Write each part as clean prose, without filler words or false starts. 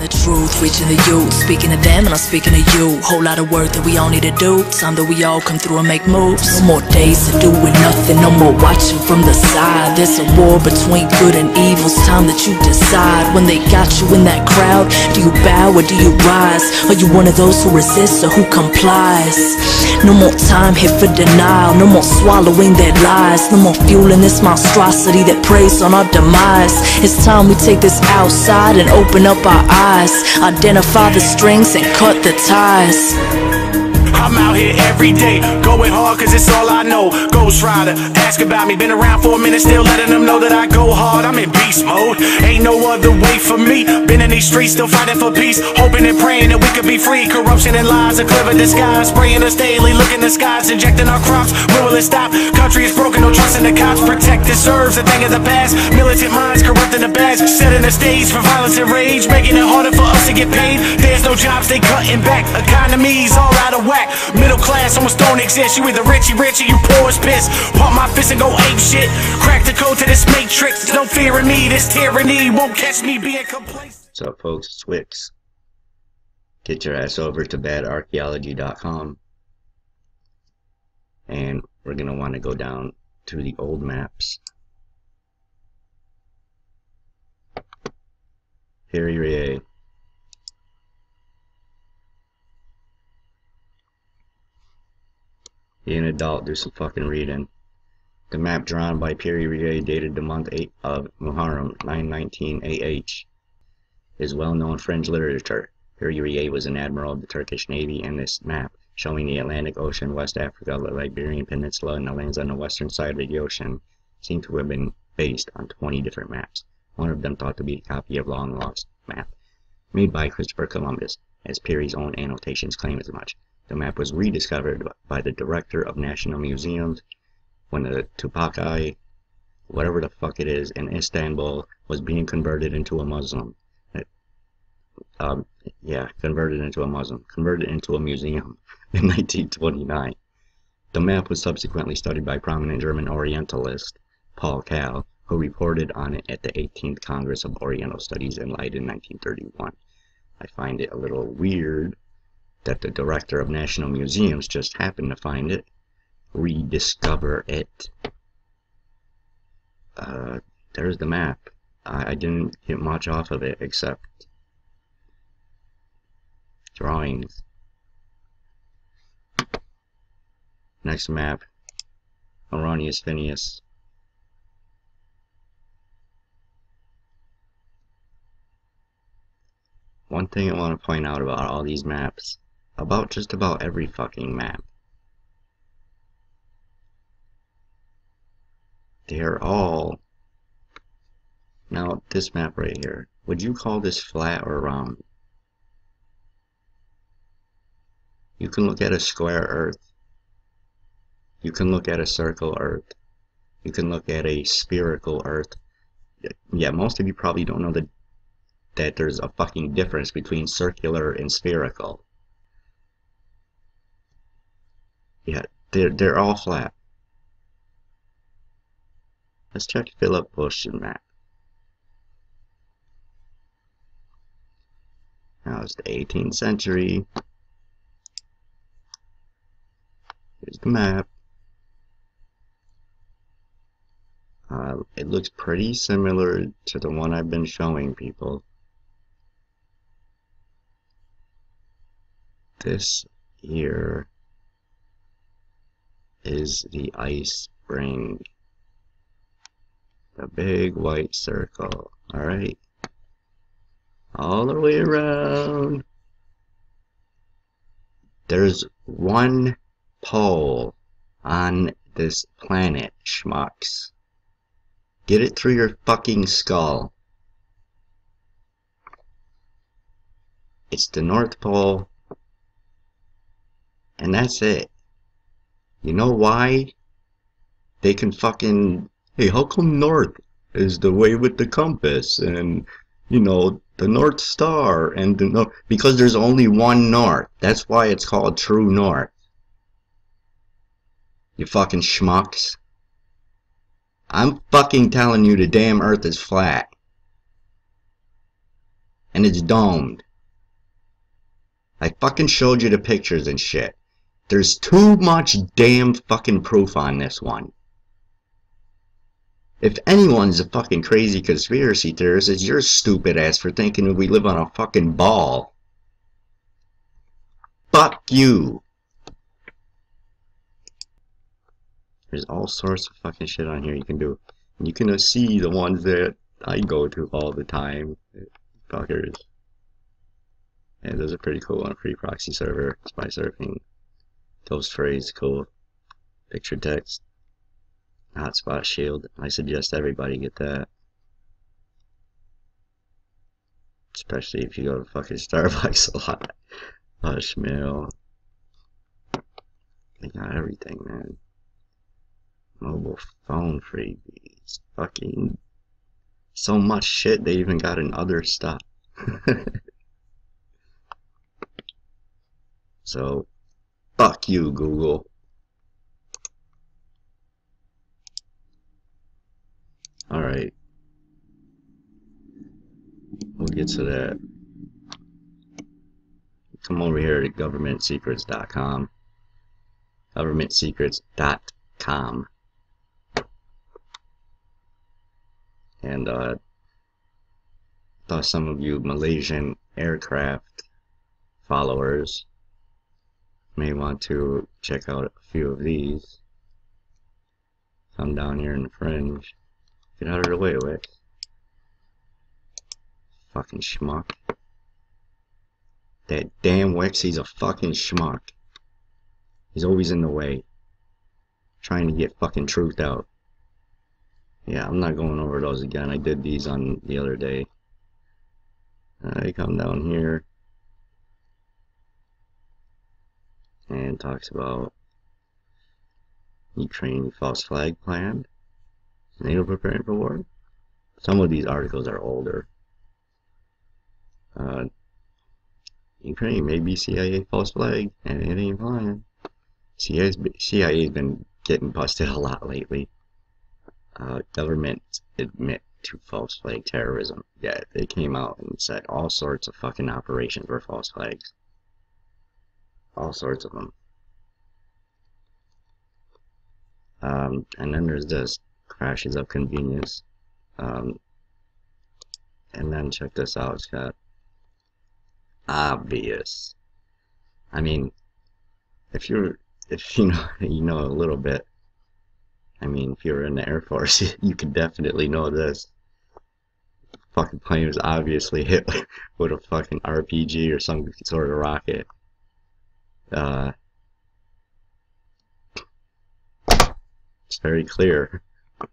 the truth, reaching the youth, speaking to them and I'm speaking to you. Whole lot of work that we all need to do, time that we all come through and make moves. No more days to do with nothing, no more watching from the side. There's a war between good and evil, it's time that you decide. When they got you in that crowd, do you bow or do you rise? Are you one of those who resists or who complies? No more time here for denial, no more swallowing their lies, no more fueling this monstrosity that preys on our demise. It's time we take this outside and open up our eyes, identify the strings and cut the ties. I'm out here every day, going hard cause it's all I know. Ghost Rider, ask about me, been around for a minute, still letting them know that I go hard. I'm in beast mode, ain't no other way for me. Been in these streets, still fighting for peace, hoping and praying that we could be free. Corruption and lies, a clever disguise, spraying us daily, looking the skies, injecting our crops. When will it stop? Country is broken, no trust in the cops. Protect the serves, a thing of the past. Militant minds corrupting the badge, setting the stage for violence and rage, making it harder for us to get paid. There's no jobs, they cutting back, economy's all out of whack. Middle class almost don't exist, you either rich or you poor as piss. Pump my fist and go ape shit, crack the code to this matrix. No fear in me, this tyranny won't catch me being complacent. What's up folks, it's Wix. Get your ass over to badarchaeology.com and we're gonna want to go down to the old maps. Period. Be an adult, do some fucking reading. The map drawn by Piri dated the month 8 of Muharram 919 AH is well-known French literature. Piri was an admiral of the Turkish Navy, and this map, showing the Atlantic Ocean, West Africa, the Iberian Peninsula, and the lands on the western side of the ocean, seem to have been based on 20 different maps. One of them thought to be a copy of Long Lost map, made by Christopher Columbus, as Piri's own annotations claim as much. The map was rediscovered by the director of National Museums when the Topkapi, whatever the fuck it is, in Istanbul was being converted into a Muslim. Converted into a museum in 1929. The map was subsequently studied by prominent German Orientalist Paul Kahl, who reported on it at the 18th Congress of Oriental Studies in Leiden in 1931. I find it a little weird that the director of National Museums just happened to find it, rediscover it. There's the map. I didn't get much off of it except drawings. Next map, Erroneous Phineas. One thing I want to point out about all these maps, about just about every fucking map, they're all, now this map right here, would you call this flat or round? You can look at a square earth, you can look at a circle earth, you can look at a spherical earth. Yeah, most of you probably don't know that there's a fucking difference between circular and spherical. Yeah, they're all flat. Let's check Philip Bush's map. Now it's the 18th century. Here's the map. It looks pretty similar to the one I've been showing people. This here is the ice spring. The big white circle. Alright. All the way around. There's one pole on this planet, schmucks. Get it through your fucking skull. It's the North Pole. And that's it. You know why? They can fucking, hey, how come north is the way with the compass? And, you know, the North Star and the north, because there's only one north. That's why it's called true north. You fucking schmucks. I'm fucking telling you the damn earth is flat. And it's domed. I fucking showed you the pictures and shit. There's too much damn fucking proof on this one. If anyone's a fucking crazy conspiracy theorist, it's your stupid ass for thinking we live on a fucking ball. Fuck you. There's all sorts of fucking shit on here you can do. And you can see the ones that I go to all the time. Fuckers. And those are pretty cool on a free proxy server. Spy surfing. Ghost phrase, cool. Picture text. Hotspot shield. I suggest everybody get that. Especially if you go to fucking Starbucks a lot. Hushmail. They got everything, man. Mobile phone freebies. Fucking so much shit they even got in other stuff. So fuck you, Google. Alright. We'll get to that. Come over here to governmentsecrets.com. Governmentsecrets.com. And thought some of you Malaysian aircraft followers may want to check out a few of these. Some down here in the fringe. Get out of the way, Wick. Fucking schmuck. That damn Wix, he's a fucking schmuck. He's always in the way. Trying to get fucking truth out. Yeah, I'm not going over those again. I did these on the other day. I come down here. And talks about Ukraine false flag plan. NATO preparing for war. Some of these articles are older. Ukraine may be CIA false flag, and it ain't flying. CIA's been getting busted a lot lately. Government admit to false flag terrorism. Yeah, they came out and said all sorts of fucking operations were false flags. All sorts of them. And then there's this crashes of convenience. And then check this out, it's got obvious. I mean, if you know a little bit. I mean, if you're in the Air Force, you could definitely know this. Fucking plane was obviously hit with a fucking RPG or some sort of rocket. It's very clear.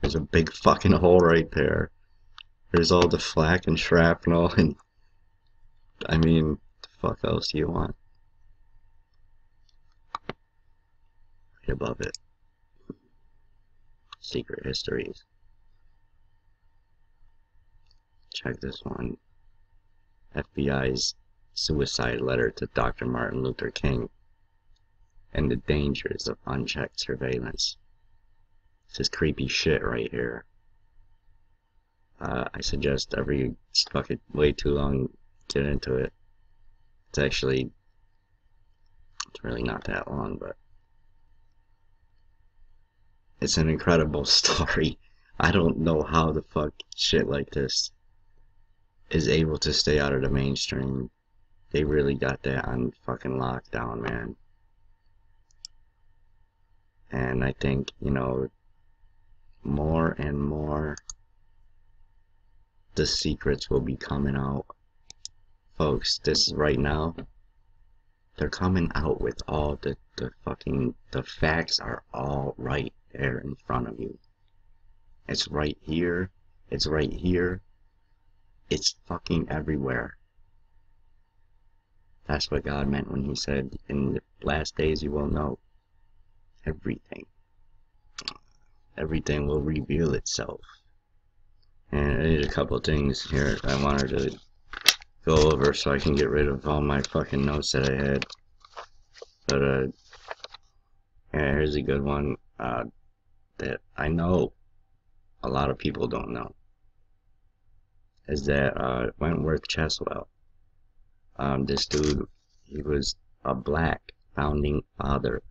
There's a big fucking hole right there. There's all the flak and shrapnel, and I mean, what the fuck else do you want? Right above it. Secret histories. Check this one. FBI's suicide letter to Dr. Martin Luther King and the dangers of unchecked surveillance. This is creepy shit right here. I suggest every fucking way too long get into it. It's really not that long, but it's an incredible story. I don't know how the fuck shit like this is able to stay out of the mainstream. They really got that on fucking lockdown, man. And I think, more and more the secrets will be coming out. Folks, this is right now. They're coming out with all the facts are all right there in front of you. It's right here. It's right here. It's fucking everywhere. That's what God meant when he said, in the last days you will know everything. Everything will reveal itself. And I need a couple of things here I wanted to go over so I can get rid of all my fucking notes that I had. But, yeah, here's a good one that I know a lot of people don't know. is that Wentworth Cheswell, this dude, he was a black founding father.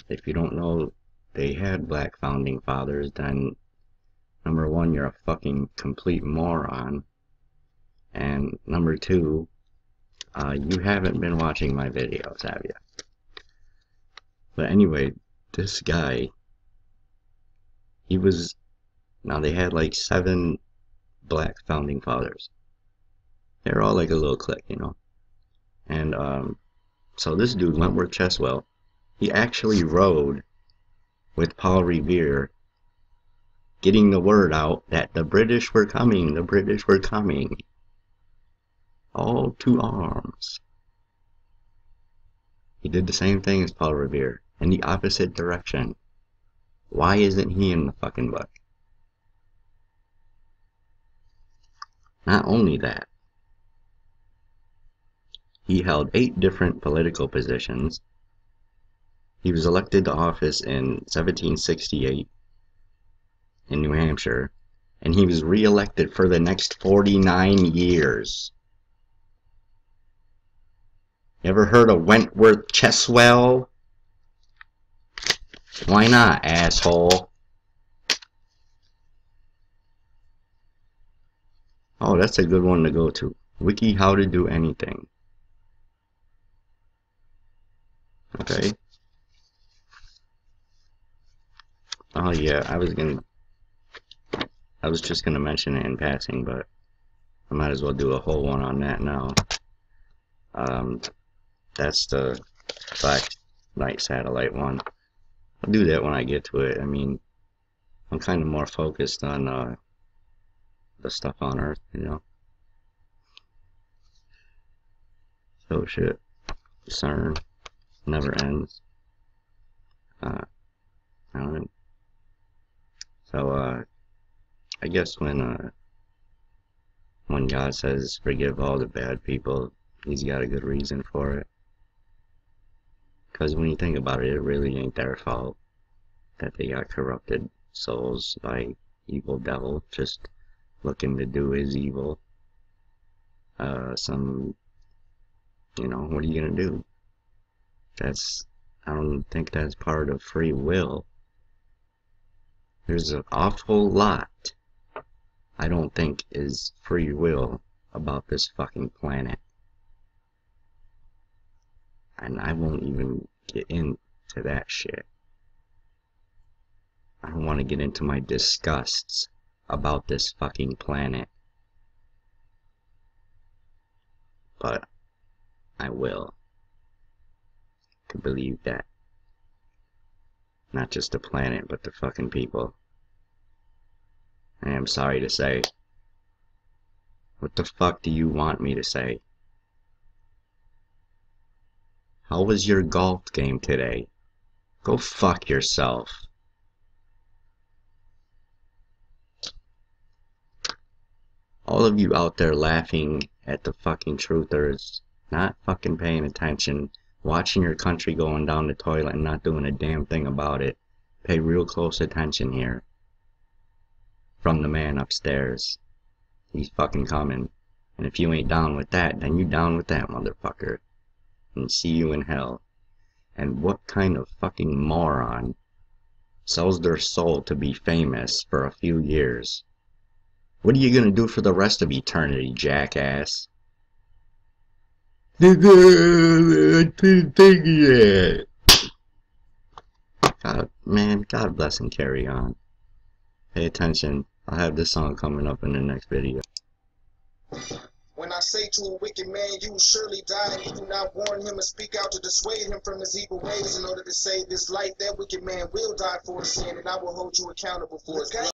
If you don't know they had black founding fathers, then number one, you're a fucking complete moron, and number two, you haven't been watching my videos, have you? But anyway, this guy, now they had like 7 black founding fathers. They're all like a little clique, you know? And so this dude, Wentworth Cheswell, he actually rode with Paul Revere, getting the word out that the British were coming, the British were coming. All to arms. He did the same thing as Paul Revere, in the opposite direction. Why isn't he in the fucking book? Not only that, he held 8 different political positions. He was elected to office in 1768 in New Hampshire, and he was re-elected for the next 49 years. You ever heard of Wentworth Cheswell? Why not, asshole? Oh, that's a good one to go to. Wiki How to Do Anything. Okay. Oh yeah, I was just gonna mention it in passing, but I might as well do a whole one on that now. That's the Black Knight satellite one. I'll do that when I get to it. I mean, I'm kind of more focused on the stuff on Earth, you know. So shit, CERN never ends. I don't know. So I guess when God says forgive all the bad people, he's got a good reason for it. Because when you think about it, it really ain't their fault that they got corrupted souls by evil devil just looking to do his evil. You know, what are you gonna do? I don't think that's part of free will. There's an awful lot I don't think is free will about this fucking planet. And I won't even get into that shit. I don't want to get into my disgusts about this fucking planet. But I will. To believe that. Not just the planet, but the fucking people. I am sorry to say. What the fuck do you want me to say? How was your golf game today? Go fuck yourself. All of you out there laughing at the fucking truthers, not fucking paying attention, watching your country going down the toilet and not doing a damn thing about it. Pay real close attention here. From the man upstairs. He's fucking coming. And if you ain't down with that, then you down with that, motherfucker. And see you in hell. And what kind of fucking moron sells their soul to be famous for a few years? What are you gonna do for the rest of eternity, jackass? I didn't think yet. God, man, God bless and carry on. Pay attention. I'll have this song coming up in the next video. When I say to a wicked man, you will surely die, and you do not warn him and speak out to dissuade him from his evil ways in order to save this life, that wicked man will die for his sin, and I will hold you accountable for his blood.